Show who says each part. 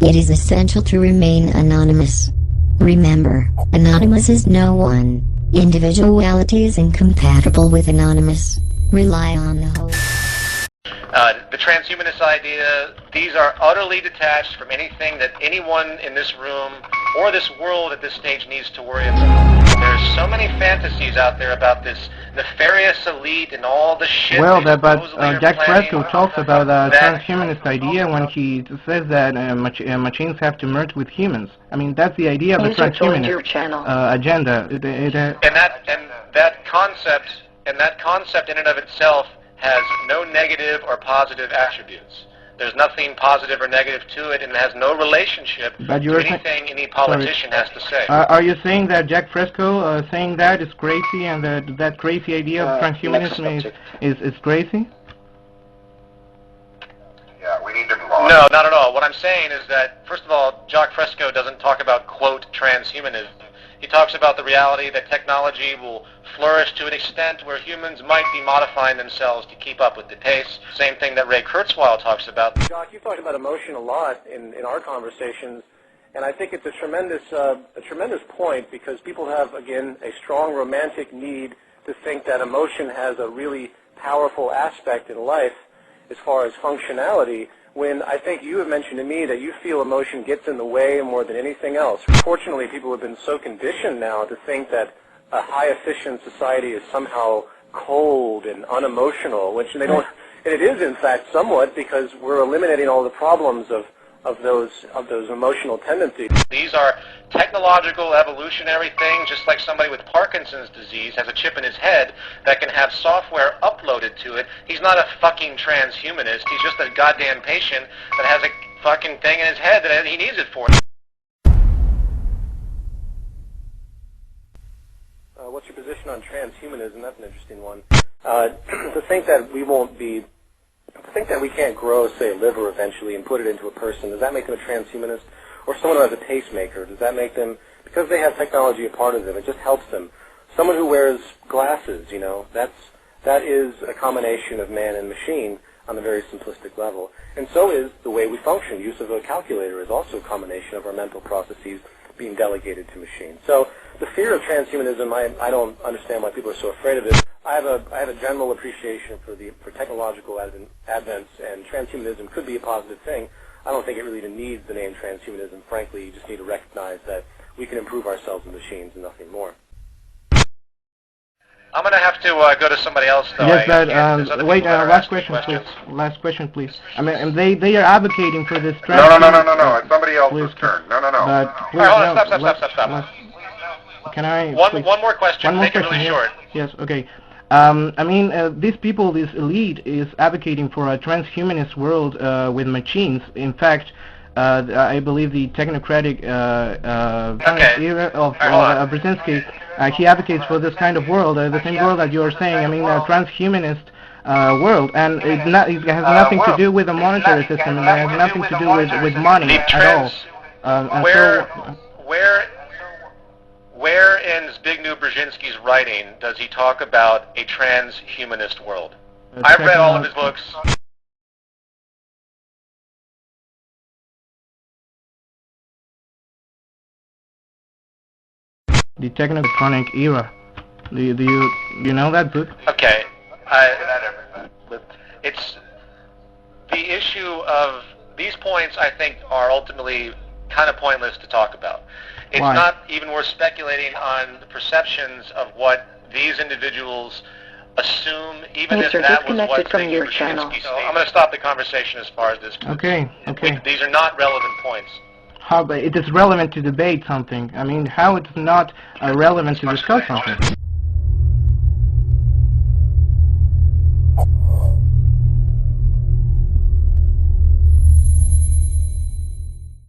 Speaker 1: It is essential to remain anonymous. Remember, anonymous is no one. Individuality is incompatible with anonymous. Rely on the whole.
Speaker 2: The transhumanist idea, these are utterly detached from anything that anyone in this room or this world at this stage needs to worry about. There's so many fantasies out there about this nefarious elite and all the shit.
Speaker 3: Well, but Jack Fresco talks about the transhumanist idea when he says that machines have to merge with humans. I mean, that's the idea of the transhumanist agenda.
Speaker 2: That concept in and of itself has no negative or positive attributes. There's nothing positive or negative to it, and it has no relationship to anything any politician has to say.
Speaker 3: Are you saying that Jack Fresco saying that is crazy, and that crazy idea of transhumanism is crazy?
Speaker 4: Yeah, we need to move on.
Speaker 2: No, not at all. What I'm saying is that, first of all, Jack Fresco doesn't talk about, quote, transhumanism. He talks about the reality that technology will flourish to an extent where humans might be modifying themselves to keep up with the pace. Same thing that Ray Kurzweil talks about.
Speaker 5: Jock, you've talked about emotion a lot in our conversations, and I think it's a tremendous point because people have, again, a strong romantic need to think that emotion has a really powerful aspect in life as far as functionality, when I think you have mentioned to me that you feel emotion gets in the way more than anything else. Fortunately, people have been so conditioned now to think that a high-efficient society is somehow cold and unemotional, which they don't. And it is, in fact, somewhat, because we're eliminating all the problems of those emotional tendencies.
Speaker 2: These are technological, evolutionary things, just like somebody with Parkinson's disease has a chip in his head that can have software uploaded to it. He's not a fucking transhumanist. He's just a goddamn patient that has a fucking thing in his head that he needs it for.
Speaker 5: What's your position on transhumanism? That's an interesting one. To think that we can't grow, say, a liver eventually and put it into a person, does that make them a transhumanist? Or someone who has a pacemaker, does that make them, because they have technology a part of them, it just helps them? Someone who wears glasses, you know, that is a combination of man and machine on a very simplistic level. And so is the way we function. Use of a calculator is also a combination of our mental processes being delegated to machines. So the fear of transhumanism, I don't understand why people are so afraid of it. I have a general appreciation for technological advents, and transhumanism could be a positive thing. I don't think it really even needs the name transhumanism. Frankly, you just need to recognize that we can improve ourselves and machines and nothing more.
Speaker 2: I'm going to have to go to somebody else, though.
Speaker 3: Yes, but wait, last question, please. Last question, please. I mean, they are advocating for this.
Speaker 4: No. It's somebody else's turn. No.
Speaker 3: But please,
Speaker 2: all right, hold on, stop.
Speaker 3: Can I?
Speaker 2: One more question.
Speaker 3: One more
Speaker 2: Make
Speaker 3: question,
Speaker 2: it really short.
Speaker 3: Yes. Okay. I mean, these people, this elite, is advocating for a transhumanist world with machines. In fact, I believe the technocratic era of Brzezinski, he advocates for this kind of world, the same world that you are saying. I mean, a transhumanist world, and it has nothing to do with the monetary system, and it has nothing to do with money at all.
Speaker 2: Where in Zbigniew Brzezinski's writing does he talk about a transhumanist world? I've read all of his books.
Speaker 3: The technotronic era. Do you know that book?
Speaker 2: Okay. It's the issue of these points. I think are ultimately kind of pointless to talk about. It's
Speaker 3: Why?
Speaker 2: not even worth speculating on the perceptions of what these individuals assume, even if that was what Zbigniew Brzezinski. So I'm going to stop the conversation as far as this.
Speaker 3: Okay.
Speaker 2: These are not relevant points.
Speaker 3: How, but it is relevant to debate something. I mean, how it's not relevant to discuss something?